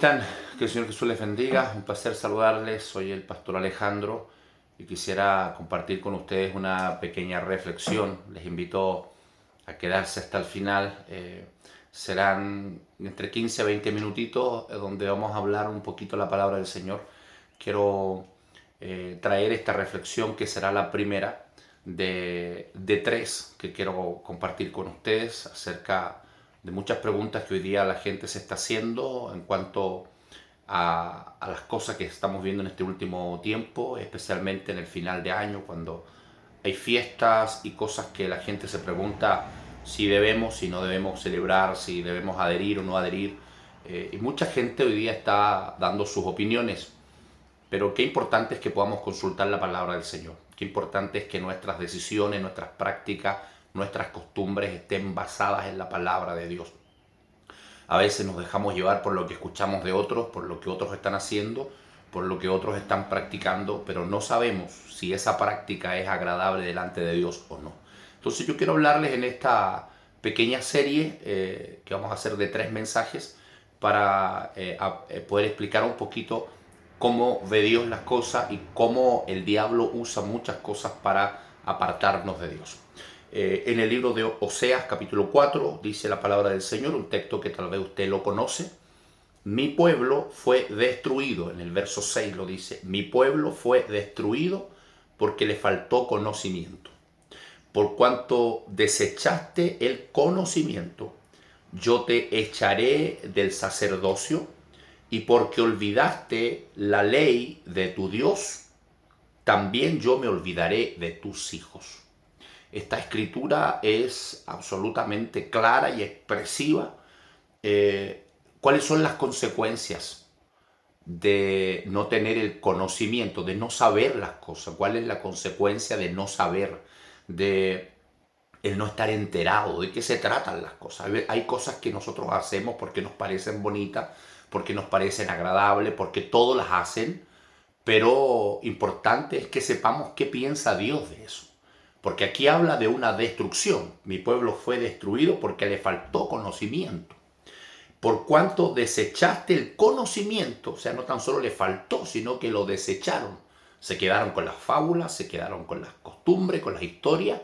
están? Que el Señor Jesús les bendiga. Un placer saludarles. Soy el pastor Alejandro y quisiera compartir con ustedes una pequeña reflexión. Les invito a quedarse hasta el final. Serán entre 15 a 20 minutitos donde vamos a hablar un poquito la palabra del Señor. Quiero traer esta reflexión que será la primera de tres que quiero compartir con ustedes acerca de muchas preguntas que hoy día la gente se está haciendo en cuanto a las cosas que estamos viendo en este último tiempo, especialmente en el final de año, cuando hay fiestas y cosas que la gente se pregunta si debemos, si no debemos celebrar, si debemos adherir o no adherir. Y mucha gente hoy día está dando sus opiniones, pero qué importante es que podamos consultar la palabra del Señor. Qué importante es que nuestras decisiones, nuestras prácticas, nuestras costumbres estén basadas en la palabra de Dios. A veces nos dejamos llevar por lo que escuchamos de otros, por lo que otros están haciendo, por lo que otros están practicando, pero no sabemos si esa práctica es agradable delante de Dios o no. Entonces yo quiero hablarles en esta pequeña serie que vamos a hacer de 3 mensajes para poder explicar un poquito cómo ve Dios las cosas y cómo el diablo usa muchas cosas para apartarnos de Dios. En el libro de Oseas capítulo 4 dice la palabra del Señor, un texto que tal vez usted lo conoce. Mi pueblo fue destruido, en el verso 6 lo dice, mi pueblo fue destruido porque le faltó conocimiento. Por cuanto desechaste el conocimiento, yo te echaré del sacerdocio, y porque olvidaste la ley de tu Dios, también yo me olvidaré de tus hijos. Esta escritura es absolutamente clara y expresiva. ¿Cuáles son las consecuencias de no tener el conocimiento, de no saber las cosas? ¿Cuál es la consecuencia de no saber, de el no estar enterado de qué se tratan las cosas? Hay cosas que nosotros hacemos porque nos parecen bonitas, porque nos parecen agradables, porque todos las hacen, pero importante es que sepamos qué piensa Dios de eso. Porque aquí habla de una destrucción. Mi pueblo fue destruido porque le faltó conocimiento. Por cuanto desechaste el conocimiento, o sea, no tan solo le faltó, sino que lo desecharon. Se quedaron con las fábulas, se quedaron con las costumbres, con las historias,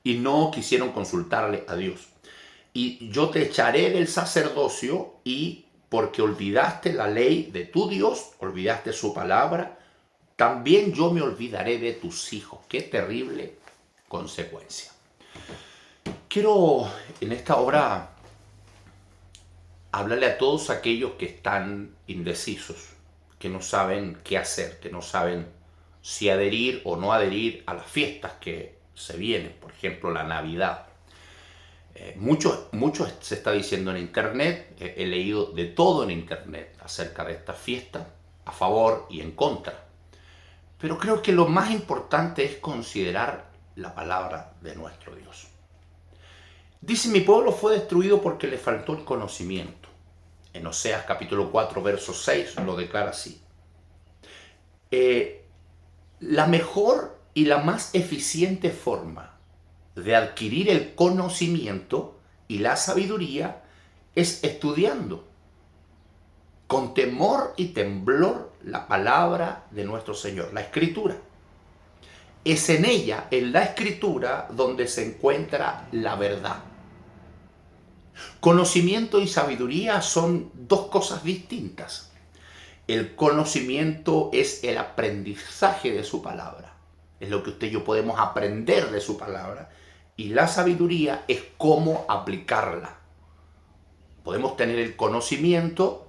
y no quisieron consultarle a Dios. Y yo te echaré del sacerdocio, y porque olvidaste la ley de tu Dios, olvidaste su palabra, también yo me olvidaré de tus hijos. Qué terrible consecuencia. Quiero en esta hora hablarle a todos aquellos que están indecisos, que no saben qué hacer, que no saben si adherir o no adherir a las fiestas que se vienen, por ejemplo la Navidad. Mucho se está diciendo en internet, he leído de todo en internet acerca de estas fiestas, a favor y en contra. Pero creo que lo más importante es considerar la palabra de nuestro Dios. Dice, mi pueblo fue destruido porque le faltó el conocimiento. En Oseas capítulo 4, verso 6 lo declara así. La mejor y la más eficiente forma de adquirir el conocimiento y la sabiduría es estudiando con temor y temblor la palabra de nuestro Señor, la Escritura. Es en ella, en la Escritura, donde se encuentra la verdad. Conocimiento y sabiduría son dos cosas distintas. El conocimiento es el aprendizaje de su palabra. Es lo que usted y yo podemos aprender de su palabra. Y la sabiduría es cómo aplicarla. Podemos tener el conocimiento,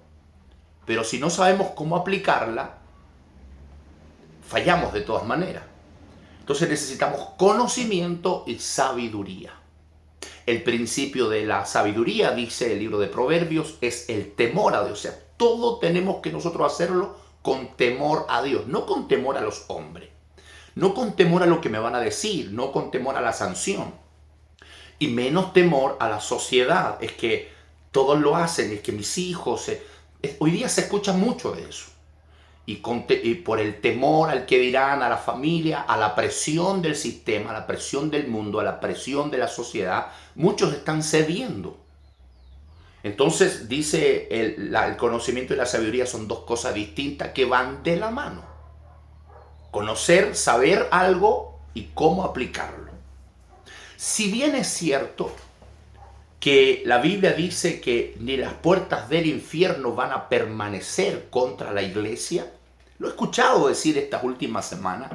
pero si no sabemos cómo aplicarla, fallamos de todas maneras. Entonces necesitamos conocimiento y sabiduría. El principio de la sabiduría, dice el libro de Proverbios, es el temor a Dios. O sea, todo tenemos que nosotros hacerlo con temor a Dios, no con temor a los hombres, no con temor a lo que me van a decir, no con temor a la sanción, y menos temor a la sociedad. Es que todos lo hacen, es que mis hijos... Hoy día se escucha mucho de eso. Y por el temor al que dirán, a la familia, a la presión del sistema, a la presión del mundo, a la presión de la sociedad, muchos están cediendo. Entonces dice el conocimiento y la sabiduría son dos cosas distintas que van de la mano. Conocer, saber algo y cómo aplicarlo. Si bien es cierto que la Biblia dice que ni las puertas del infierno van a permanecer contra la iglesia, lo he escuchado decir estas últimas semanas,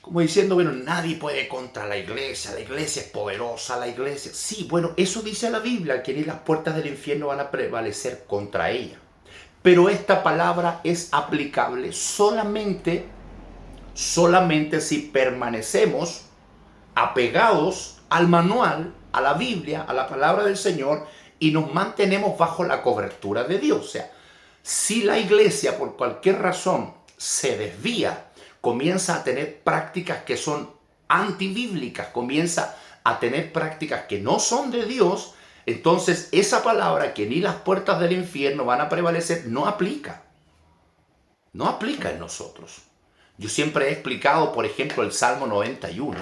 como diciendo, bueno, nadie puede contra la iglesia es poderosa, la iglesia... Sí, bueno, eso dice la Biblia, que ni las puertas del infierno van a prevalecer contra ella. Pero esta palabra es aplicable solamente si permanecemos apegados al manual, a la Biblia, a la palabra del Señor y nos mantenemos bajo la cobertura de Dios. O sea, si la iglesia por cualquier razón se desvía, comienza a tener prácticas que son antibíblicas, comienza a tener prácticas que no son de Dios, entonces esa palabra que ni las puertas del infierno van a prevalecer no aplica. No aplica en nosotros. Yo siempre he explicado, por ejemplo, el Salmo 91,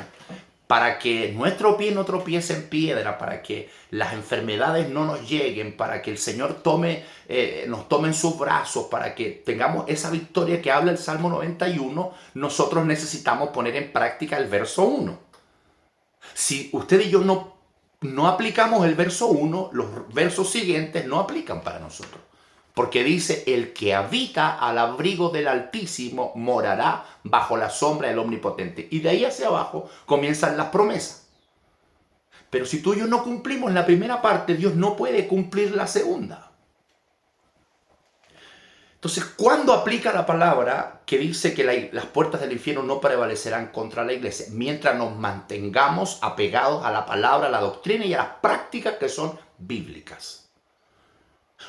para que nuestro pie no tropiece en piedra, para que las enfermedades no nos lleguen, para que el Señor nos tome en sus brazos, para que tengamos esa victoria que habla el Salmo 91, nosotros necesitamos poner en práctica el verso 1. Si usted y yo no aplicamos el verso 1, los versos siguientes no aplican para nosotros. Porque dice, el que habita al abrigo del Altísimo morará bajo la sombra del Omnipotente. Y de ahí hacia abajo comienzan las promesas. Pero si tú y yo no cumplimos la primera parte, Dios no puede cumplir la segunda. Entonces, ¿cuándo aplica la palabra que dice que las puertas del infierno no prevalecerán contra la iglesia? Mientras nos mantengamos apegados a la palabra, a la doctrina y a las prácticas que son bíblicas.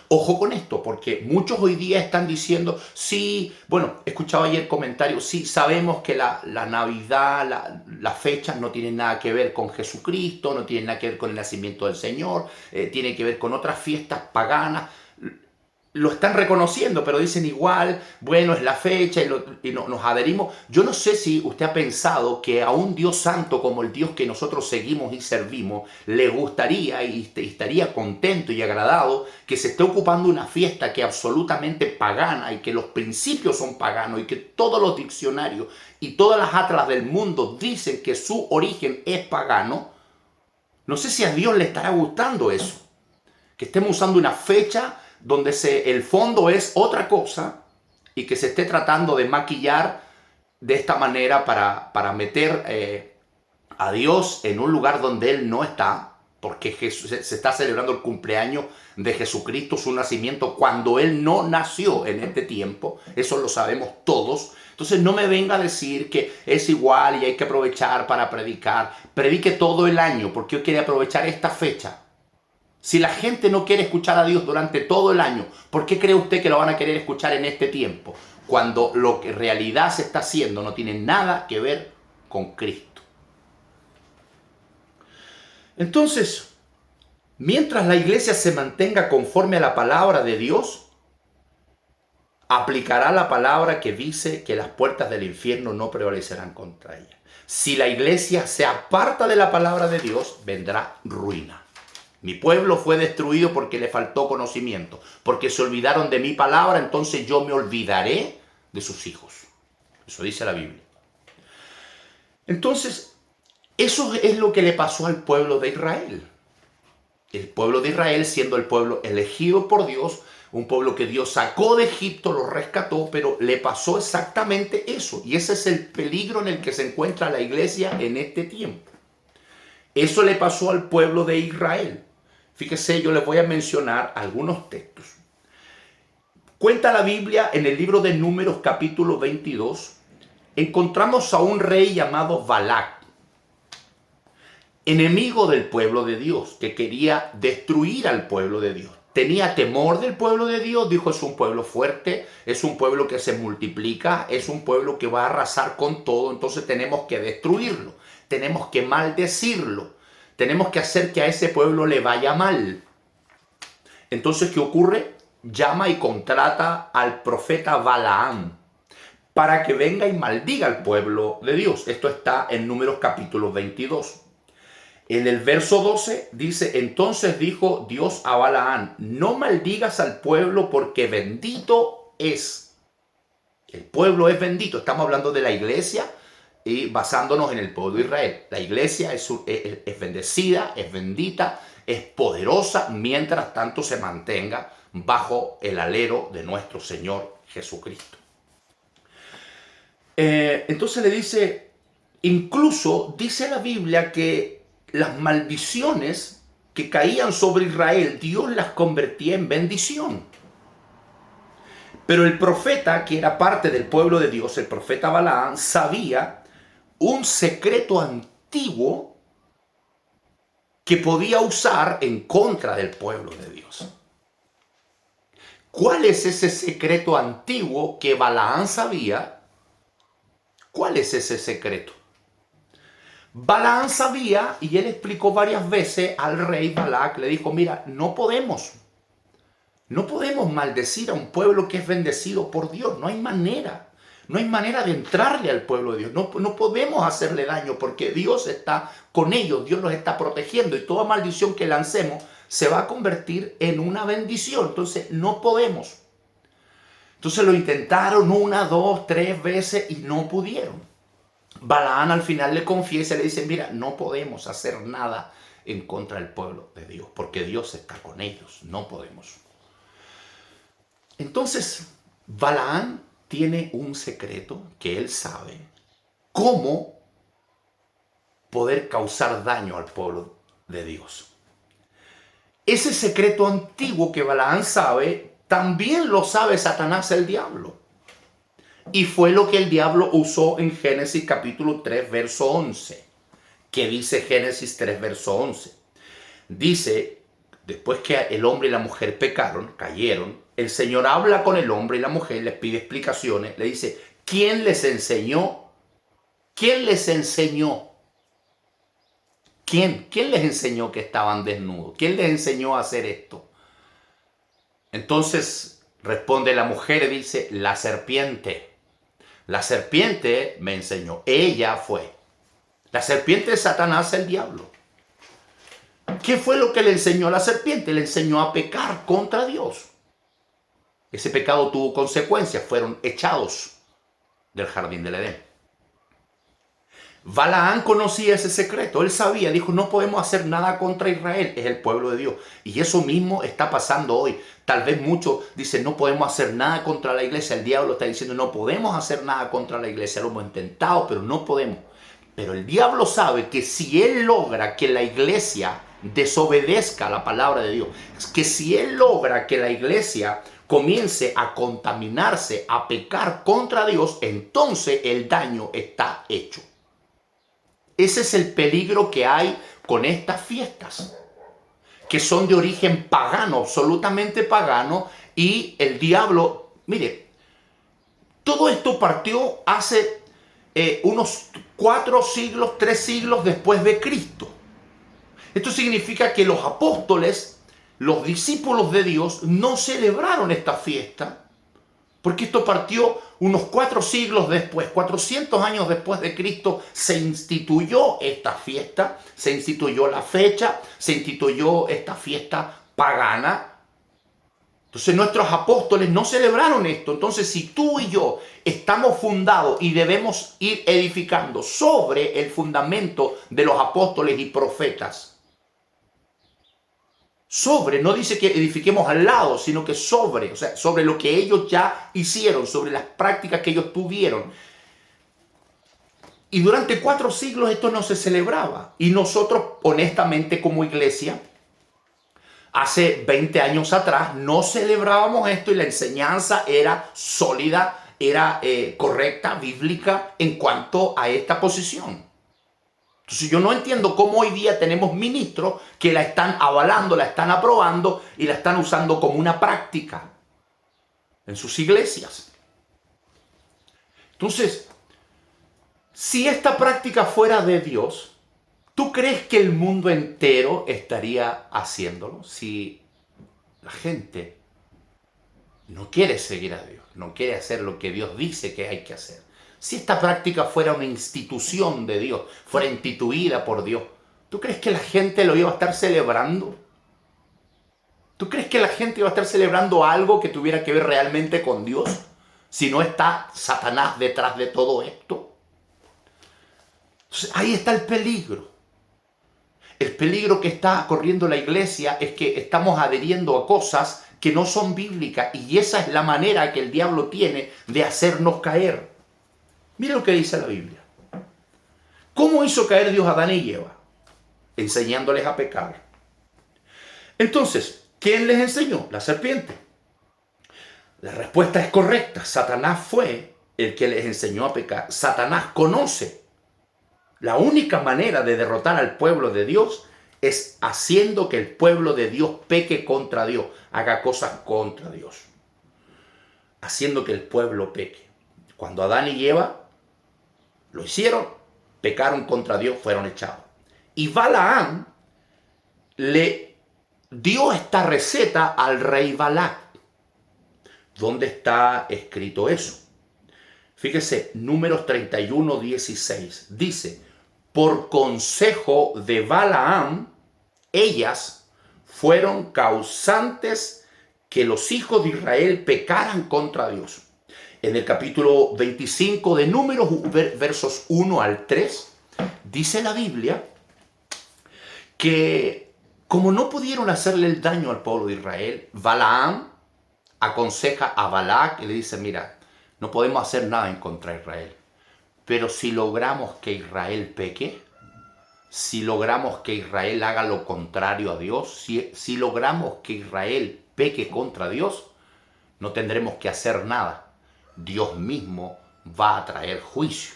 Ojo con esto, porque muchos hoy día están diciendo, sí, bueno, escuchaba ayer comentarios, sí, sabemos que la Navidad, las fechas no tienen nada que ver con Jesucristo, no tienen nada que ver con el nacimiento del Señor, tiene que ver con otras fiestas paganas. Lo están reconociendo, pero dicen igual, bueno, es la fecha y nos adherimos. Yo no sé si usted ha pensado que a un Dios santo como el Dios que nosotros seguimos y servimos, le gustaría y estaría contento y agradado que se esté ocupando una fiesta que es absolutamente pagana y que los principios son paganos y que todos los diccionarios y todas las atlas del mundo dicen que su origen es pagano. No sé si a Dios le estará gustando eso, que estemos usando una fecha donde el fondo es otra cosa y que se esté tratando de maquillar de esta manera para meter a Dios en un lugar donde Él no está, porque se está celebrando el cumpleaños de Jesucristo, su nacimiento, cuando Él no nació en este tiempo. Eso lo sabemos todos. Entonces no me venga a decir que es igual y hay que aprovechar para predicar. Predique todo el año, porque yo quería aprovechar esta fecha. Si la gente no quiere escuchar a Dios durante todo el año, ¿por qué cree usted que lo van a querer escuchar en este tiempo? Cuando lo que en realidad se está haciendo no tiene nada que ver con Cristo. Entonces, mientras la iglesia se mantenga conforme a la palabra de Dios, aplicará la palabra que dice que las puertas del infierno no prevalecerán contra ella. Si la iglesia se aparta de la palabra de Dios, vendrá ruina. Mi pueblo fue destruido porque le faltó conocimiento, porque se olvidaron de mi palabra, entonces yo me olvidaré de sus hijos. Eso dice la Biblia. Entonces, eso es lo que le pasó al pueblo de Israel. El pueblo de Israel, siendo el pueblo elegido por Dios, un pueblo que Dios sacó de Egipto, lo rescató, pero le pasó exactamente eso. Y ese es el peligro en el que se encuentra la iglesia en este tiempo. Eso le pasó al pueblo de Israel. Fíjese, yo les voy a mencionar algunos textos. Cuenta la Biblia en el libro de Números capítulo 22. Encontramos a un rey llamado Balac, enemigo del pueblo de Dios, que quería destruir al pueblo de Dios. Tenía temor del pueblo de Dios, dijo, es un pueblo fuerte, es un pueblo que se multiplica, es un pueblo que va a arrasar con todo, entonces tenemos que destruirlo, tenemos que maldecirlo. Tenemos que hacer que a ese pueblo le vaya mal. Entonces, ¿qué ocurre? Llama y contrata al profeta Balaam para que venga y maldiga al pueblo de Dios. Esto está en Números capítulo 22. En el verso 12 dice, entonces dijo Dios a Balaán, no maldigas al pueblo porque bendito es. El pueblo es bendito. Estamos hablando de la iglesia y basándonos en el pueblo de Israel. La iglesia es bendecida, es bendita, es poderosa, mientras tanto se mantenga bajo el alero de nuestro Señor Jesucristo. Entonces le dice, incluso dice la Biblia que las maldiciones que caían sobre Israel, Dios las convertía en bendición. Pero el profeta, que era parte del pueblo de Dios, el profeta Balaam, sabía un secreto antiguo que podía usar en contra del pueblo de Dios. ¿Cuál es ese secreto antiguo que Balaam sabía? ¿Cuál es ese secreto? Balaam sabía, y él explicó varias veces al rey Balac, le dijo, mira, no podemos maldecir a un pueblo que es bendecido por Dios, no hay manera. No hay manera de entrarle al pueblo de Dios. No podemos hacerle daño porque Dios está con ellos. Dios los está protegiendo. Y toda maldición que lancemos se va a convertir en una bendición. Entonces no podemos. Entonces lo intentaron 1, 2, 3 veces y no pudieron. Balaam al final le confiesa y le dice, mira, no podemos hacer nada en contra del pueblo de Dios porque Dios está con ellos. No podemos. Entonces Balaam tiene un secreto que él sabe cómo poder causar daño al pueblo de Dios. Ese secreto antiguo que Balaam sabe, también lo sabe Satanás, el diablo. Y fue lo que el diablo usó en Génesis capítulo 3, verso 11. ¿Qué dice Génesis 3, verso 11? Dice, después que el hombre y la mujer pecaron, cayeron, el Señor habla con el hombre y la mujer, les pide explicaciones, le dice, ¿quién les enseñó? ¿Quién les enseñó? ¿Quién les enseñó que estaban desnudos? ¿Quién les enseñó a hacer esto? Entonces responde la mujer y dice, la serpiente. La serpiente me enseñó. Ella fue. La serpiente es Satanás, el diablo. ¿Qué fue lo que le enseñó a la serpiente? Le enseñó a pecar contra Dios. Ese pecado tuvo consecuencias. Fueron echados del jardín del Edén. Balaam conocía ese secreto. Él sabía, dijo, no podemos hacer nada contra Israel. Es el pueblo de Dios. Y eso mismo está pasando hoy. Tal vez muchos dicen, no podemos hacer nada contra la iglesia. El diablo está diciendo, no podemos hacer nada contra la iglesia. Lo hemos intentado, pero no podemos. Pero el diablo sabe que si él logra que la iglesia desobedezca a la palabra de Dios, que si él logra que la iglesia comience a contaminarse, a pecar contra Dios, entonces el daño está hecho. Ese es el peligro que hay con estas fiestas, que son de origen pagano, absolutamente pagano, y el diablo, mire, todo esto partió hace unos 4 siglos, 3 siglos después de Cristo. Esto significa que los apóstoles, los discípulos de Dios, no celebraron esta fiesta, porque esto partió unos 4 siglos después, 400 años después de Cristo, se instituyó esta fiesta, se instituyó la fecha, se instituyó esta fiesta pagana. Entonces nuestros apóstoles no celebraron esto. Entonces si tú y yo estamos fundados y debemos ir edificando sobre el fundamento de los apóstoles y profetas, no dice que edifiquemos al lado, sino que sobre, o sea, sobre lo que ellos ya hicieron, sobre las prácticas que ellos tuvieron. Y durante 4 siglos esto no se celebraba. Y nosotros, honestamente, como iglesia, hace 20 años atrás, no celebrábamos esto y la enseñanza era sólida, era correcta, bíblica en cuanto a esta posición. Entonces yo no entiendo cómo hoy día tenemos ministros que la están avalando, la están aprobando y la están usando como una práctica en sus iglesias. Entonces, si esta práctica fuera de Dios, ¿tú crees que el mundo entero estaría haciéndolo? Si la gente no quiere seguir a Dios, no quiere hacer lo que Dios dice que hay que hacer. Si esta práctica fuera una institución de Dios, fuera instituida por Dios, ¿Tú crees que la gente lo iba a estar celebrando? ¿Tú crees que la gente iba a estar celebrando algo que tuviera que ver realmente con Dios? Si no está Satanás detrás de todo esto. Entonces, ahí está el peligro. El peligro que está corriendo la iglesia es que estamos adheriendo a cosas que no son bíblicas, y esa es la manera que el diablo tiene de hacernos caer. Mira lo que dice la Biblia. ¿Cómo hizo caer Dios a Adán y Eva? Enseñándoles a pecar. Entonces, ¿quién les enseñó? La serpiente. La respuesta es correcta. Satanás fue el que les enseñó a pecar. Satanás conoce. La única manera de derrotar al pueblo de Dios es haciendo que el pueblo de Dios peque contra Dios, haga cosas contra Dios. Haciendo que el pueblo peque. Cuando Adán y Eva lo hicieron, pecaron contra Dios, fueron echados. Y Balaam le dio esta receta al rey Balac. ¿Dónde está escrito eso? Fíjese, Números 31:16. Dice, por consejo de Balaam, ellas fueron causantes que los hijos de Israel pecaran contra Dios. En el capítulo 25 de Números, versos 1 al 3, dice la Biblia que como no pudieron hacerle el daño al pueblo de Israel, Balaam aconseja a Balac y le dice, mira, no podemos hacer nada en contra de Israel, pero si logramos que Israel peque, si logramos que Israel haga lo contrario a Dios, si logramos que Israel peque contra Dios, no tendremos que hacer nada. Dios mismo va a traer juicio.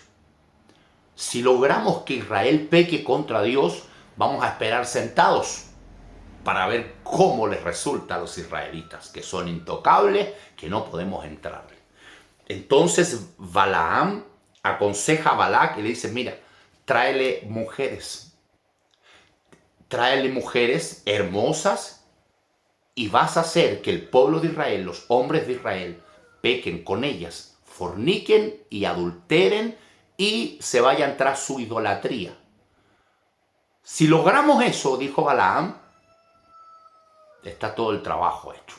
Si logramos que Israel peque contra Dios, vamos a esperar sentados para ver cómo les resulta a los israelitas, que son intocables, que no podemos entrarle. Entonces Balaam aconseja a Balac y le dice, mira, tráele mujeres hermosas y vas a hacer que el pueblo de Israel, los hombres de Israel, pequen con ellas, forniquen y adulteren y se vayan tras su idolatría. Si logramos eso, dijo Balaam, está todo el trabajo hecho.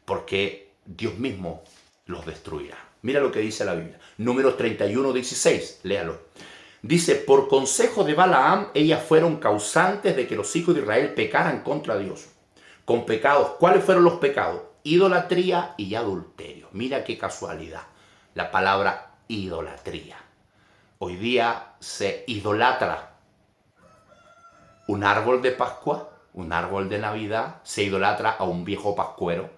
Porque Dios mismo los destruirá. Mira lo que dice la Biblia. Números 31:16, léalo. Dice, por consejo de Balaam, ellas fueron causantes de que los hijos de Israel pecaran contra Dios. Con pecados. ¿Cuáles fueron los pecados? Idolatría y adulterio. Mira qué casualidad. La palabra idolatría. Hoy día se idolatra un árbol de Pascua, un árbol de Navidad, se idolatra a un viejo pascuero.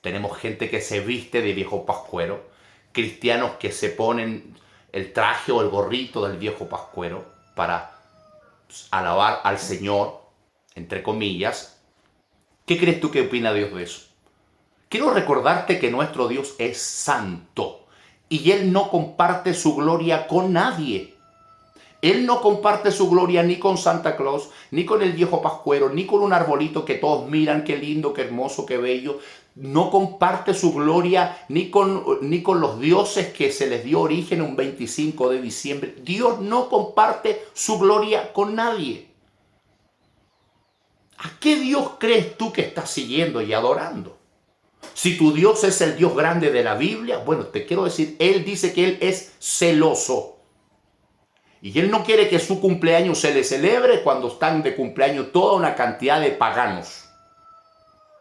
Tenemos gente que se viste de viejo pascuero, cristianos que se ponen el traje o el gorrito del viejo pascuero para alabar al Señor, entre comillas. ¿Qué crees tú que opina Dios de eso? Quiero recordarte que nuestro Dios es santo y Él no comparte su gloria con nadie. Él no comparte su gloria ni con Santa Claus, ni con el viejo pascuero, ni con un arbolito que todos miran, qué lindo, qué hermoso, qué bello. No comparte su gloria ni con los dioses que se les dio origen un 25 de diciembre. Dios no comparte su gloria con nadie. ¿A qué Dios crees tú que estás siguiendo y adorando? Si tu Dios es el Dios grande de la Biblia, bueno, te quiero decir, Él dice que Él es celoso. Y Él no quiere que su cumpleaños se le celebre cuando están de cumpleaños toda una cantidad de paganos.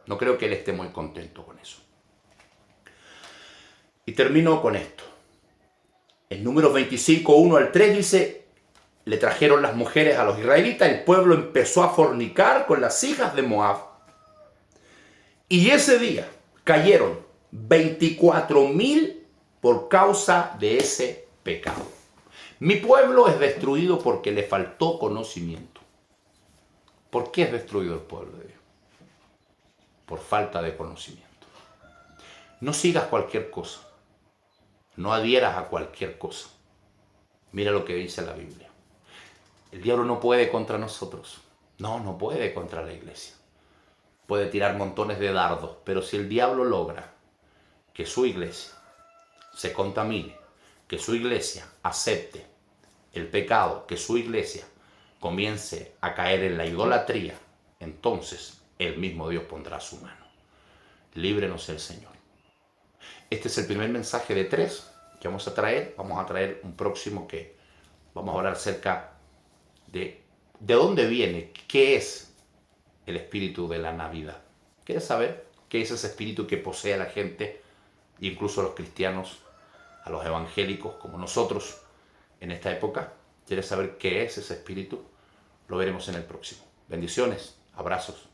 No creo que Él esté muy contento con eso. Y termino con esto. En Números 25, 1 al 3 dice, le trajeron las mujeres a los israelitas, el pueblo empezó a fornicar con las hijas de Moab. Y ese día cayeron 24,000 por causa de ese pecado. Mi pueblo es destruido porque le faltó conocimiento. ¿Por qué es destruido el pueblo de Dios? Por falta de conocimiento. No sigas cualquier cosa. No adhieras a cualquier cosa. Mira lo que dice la Biblia. El diablo no puede contra nosotros. No puede contra la iglesia. Puede tirar montones de dardos, pero si el diablo logra que su iglesia se contamine, que su iglesia acepte el pecado, que su iglesia comience a caer en la idolatría, entonces el mismo Dios pondrá su mano. Líbrenos el Señor. Este es el primer mensaje de 3 que vamos a traer. Vamos a traer un próximo que vamos a hablar acerca de dónde viene, qué es el espíritu de la Navidad. ¿Quieres saber qué es ese espíritu que posee a la gente, incluso a los cristianos, a los evangélicos como nosotros en esta época? ¿Quieres saber qué es ese espíritu? Lo veremos en el próximo. Bendiciones, abrazos.